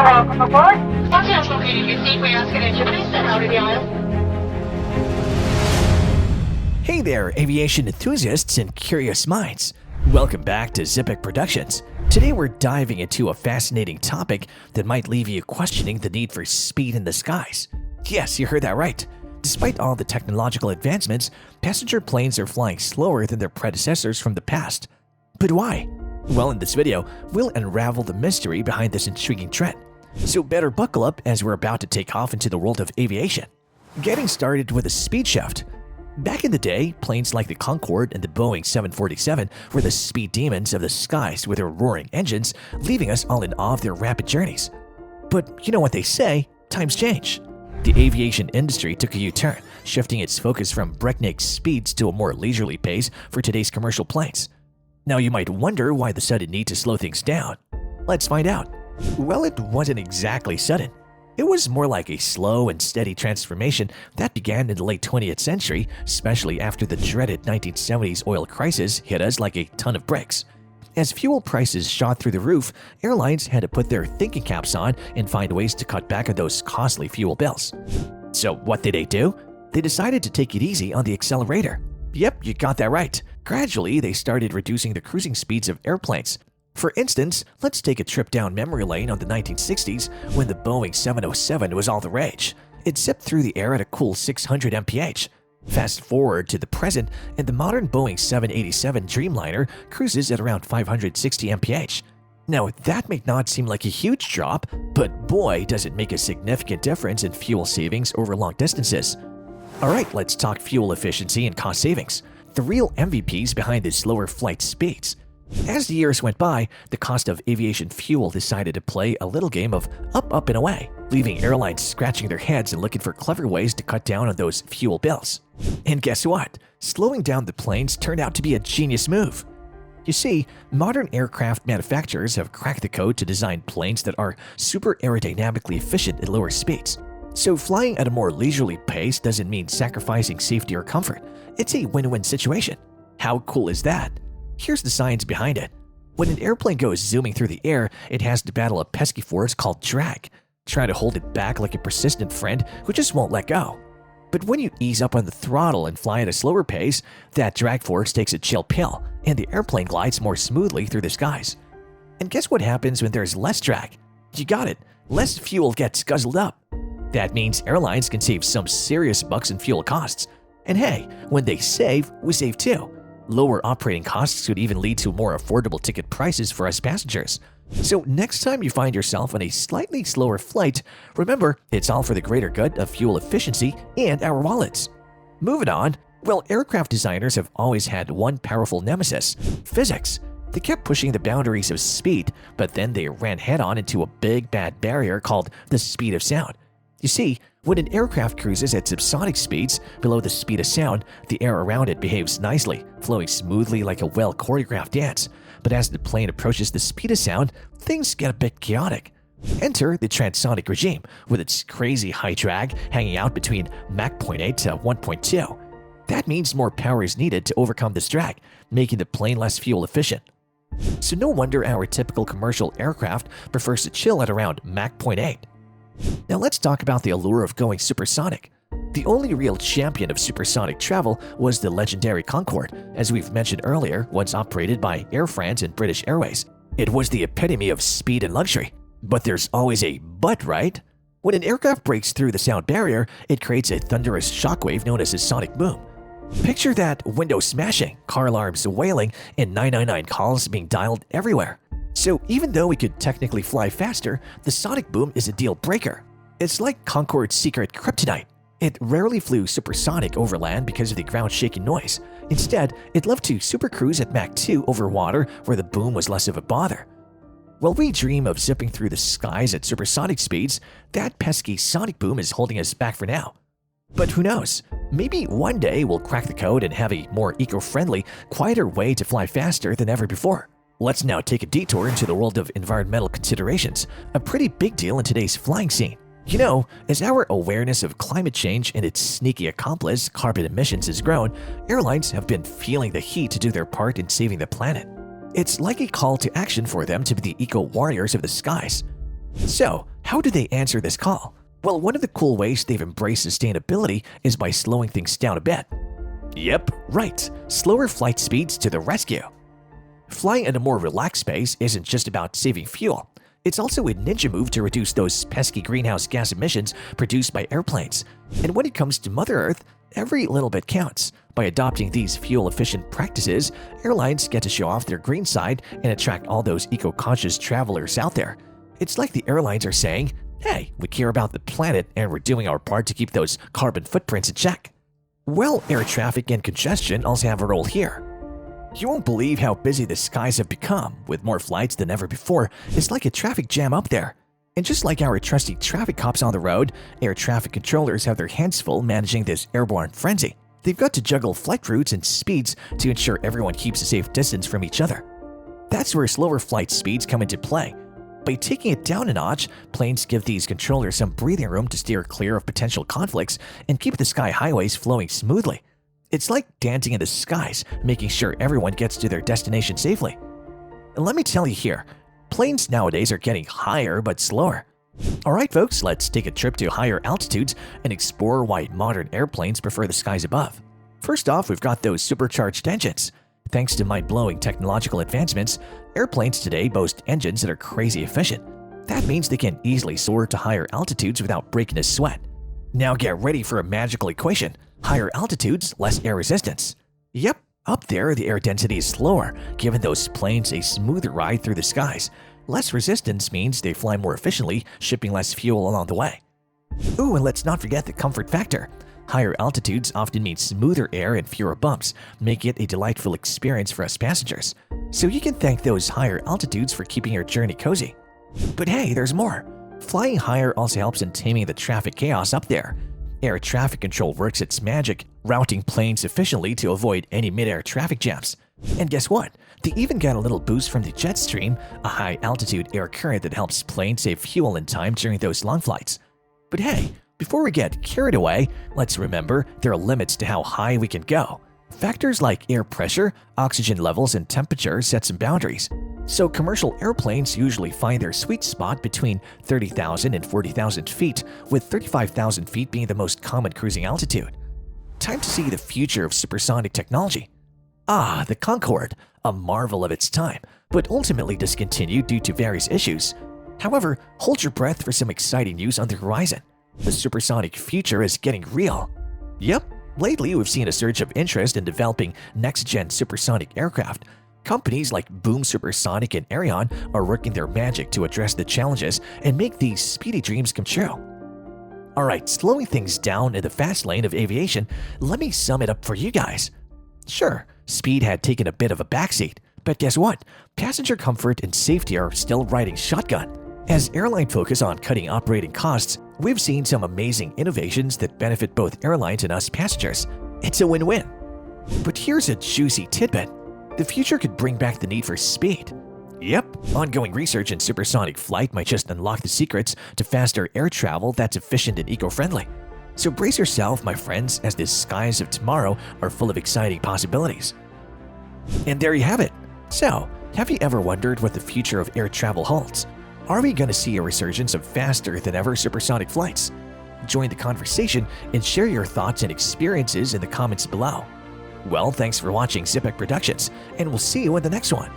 welcome aboard. Once you have located your seat, we ask that you please step out of the aisle. Hey there, aviation enthusiasts and curious minds. Welcome back to Zippec Productions. Today we're diving into a fascinating topic that might leave you questioning the need for speed in the skies. Yes, you heard that right. Despite all the technological advancements, passenger planes are flying slower than their predecessors from the past. But why? Well, in this video, we'll unravel the mystery behind this intriguing trend. So better buckle up as we're about to take off into the world of aviation. Getting started with a speed shift. Back in the day, planes like the Concorde and the Boeing 747 were the speed demons of the skies with their roaring engines, leaving us all in awe of their rapid journeys. But you know what they say, times change. The aviation industry took a U-turn, shifting its focus from breakneck speeds to a more leisurely pace for today's commercial planes. Now you might wonder why the sudden need to slow things down. Let's find out. Well, it wasn't exactly sudden. It was more like a slow and steady transformation that began in the late 20th century, especially after the dreaded 1970s oil crisis hit us like a ton of bricks. As fuel prices shot through the roof, airlines had to put their thinking caps on and find ways to cut back on those costly fuel bills. So what did they do? They decided to take it easy on the accelerator. Yep, you got that right. Gradually, they started reducing the cruising speeds of airplanes. For instance, let's take a trip down memory lane on the 1960s when the Boeing 707 was all the rage. It zipped through the air at a cool 600 mph. Fast forward to the present, and the modern Boeing 787 Dreamliner cruises at around 560 mph. Now, that may not seem like a huge drop, but boy, does it make a significant difference in fuel savings over long distances. Alright, let's talk fuel efficiency and cost savings, the real MVPs behind the slower flight speeds. As the years went by, the cost of aviation fuel decided to play a little game of up and away, leaving airlines scratching their heads and looking for clever ways to cut down on those fuel bills. And guess what? Slowing down the planes turned out to be a genius move. You see, modern aircraft manufacturers have cracked the code to design planes that are super aerodynamically efficient at lower speeds. So flying at a more leisurely pace doesn't mean sacrificing safety or comfort. It's a win-win situation. How cool is that? Here's the science behind it. When an airplane goes zooming through the air, it has to battle a pesky force called drag. Try to hold it back like a persistent friend who just won't let go. But when you ease up on the throttle and fly at a slower pace, that drag force takes a chill pill, and the airplane glides more smoothly through the skies. And guess what happens when there's less drag? You got it, less fuel gets guzzled up. That means airlines can save some serious bucks in fuel costs. And hey, when they save, we save too. Lower operating costs could even lead to more affordable ticket prices for us passengers. So next time you find yourself on a slightly slower flight, remember, it's all for the greater good of fuel efficiency and our wallets. Moving on, well, aircraft designers have always had one powerful nemesis, physics. They kept pushing the boundaries of speed, but then they ran head-on into a big bad barrier called the speed of sound. You see, when an aircraft cruises at subsonic speeds below the speed of sound, the air around it behaves nicely, flowing smoothly like a well-choreographed dance. But as the plane approaches the speed of sound, things get a bit chaotic. Enter the transonic regime, with its crazy high drag hanging out between Mach 0.8 to 1.2. That means more power is needed to overcome this drag, making the plane less fuel efficient. So no wonder our typical commercial aircraft prefers to chill at around Mach 0.8. Now let's talk about the allure of going supersonic. The only real champion of supersonic travel was the legendary Concorde, as we've mentioned earlier, once operated by Air France and British Airways. It was the epitome of speed and luxury. But there's always a but, right? When an aircraft breaks through the sound barrier, it creates a thunderous shockwave known as a sonic boom. Picture that: window smashing, car alarms wailing, and 999 calls being dialed everywhere. So even though we could technically fly faster, the sonic boom is a deal breaker. It's like Concorde's secret kryptonite. It rarely flew supersonic over land because of the ground-shaking noise. Instead, it loved to supercruise at Mach 2 over water where the boom was less of a bother. While we dream of zipping through the skies at supersonic speeds, that pesky sonic boom is holding us back for now. But who knows? Maybe one day we'll crack the code and have a more eco-friendly, quieter way to fly faster than ever before. Let's now take a detour into the world of environmental considerations, a pretty big deal in today's flying scene. You know, as our awareness of climate change and its sneaky accomplice, carbon emissions, has grown, airlines have been feeling the heat to do their part in saving the planet. It's like a call to action for them to be the eco-warriors of the skies. So, how do they answer this call? Well, one of the cool ways they've embraced sustainability is by slowing things down a bit. Yep, right, slower flight speeds to the rescue. Flying in a more relaxed space isn't just about saving fuel. It's also a ninja move to reduce those pesky greenhouse gas emissions produced by airplanes. And when it comes to Mother Earth, every little bit counts. By adopting these fuel-efficient practices, airlines get to show off their green side and attract all those eco-conscious travelers out there. It's like the airlines are saying, hey, we care about the planet and we're doing our part to keep those carbon footprints in check. Well, air traffic and congestion also have a role here. You won't believe how busy the skies have become. With more flights than ever before, it's like a traffic jam up there. And just like our trusty traffic cops on the road, air traffic controllers have their hands full managing this airborne frenzy. They've got to juggle flight routes and speeds to ensure everyone keeps a safe distance from each other. That's where slower flight speeds come into play. By taking it down a notch, planes give these controllers some breathing room to steer clear of potential conflicts and keep the sky highways flowing smoothly. It's like dancing in the skies, making sure everyone gets to their destination safely. And let me tell you here, planes nowadays are getting higher but slower. Alright folks, let's take a trip to higher altitudes and explore why modern airplanes prefer the skies above. First off, we've got those supercharged engines. Thanks to mind-blowing technological advancements, airplanes today boast engines that are crazy efficient. That means they can easily soar to higher altitudes without breaking a sweat. Now get ready for a magical equation. Higher altitudes, less air resistance. Yep, up there the air density is slower, giving those planes a smoother ride through the skies. Less resistance means they fly more efficiently, shipping less fuel along the way. Ooh, and let's not forget the comfort factor. Higher altitudes often mean smoother air and fewer bumps, making it a delightful experience for us passengers. So you can thank those higher altitudes for keeping your journey cozy. But hey, there's more. Flying higher also helps in taming the traffic chaos up there. Air traffic control works its magic, routing planes efficiently to avoid any mid-air traffic jams. And guess what? They even got a little boost from the jet stream, a high-altitude air current that helps planes save fuel in time during those long flights. But hey, before we get carried away, let's remember there are limits to how high we can go. Factors like air pressure, oxygen levels, and temperature set some boundaries. So commercial airplanes usually find their sweet spot between 30,000 and 40,000 feet, with 35,000 feet being the most common cruising altitude. Time to see the future of supersonic technology. Ah, the Concorde, a marvel of its time, but ultimately discontinued due to various issues. However, hold your breath for some exciting news on the horizon. The supersonic future is getting real. Yep, lately we've seen a surge of interest in developing next-gen supersonic aircraft. Companies like Boom Supersonic and Aerion are working their magic to address the challenges and make these speedy dreams come true. Alright, slowing things down in the fast lane of aviation, let me sum it up for you guys. Sure, speed had taken a bit of a backseat, but guess what? Passenger comfort and safety are still riding shotgun. As airlines focus on cutting operating costs, we've seen some amazing innovations that benefit both airlines and us passengers. It's a win-win. But here's a juicy tidbit. The future could bring back the need for speed. Yep, ongoing research in supersonic flight might just unlock the secrets to faster air travel that's efficient and eco-friendly. So brace yourself, my friends, as the skies of tomorrow are full of exciting possibilities. And there you have it. So, have you ever wondered what the future of air travel holds? Are we going to see a resurgence of faster than ever supersonic flights? Join the conversation and share your thoughts and experiences in the comments below. Well, thanks for watching Zippec Productions, and we'll see you in the next one.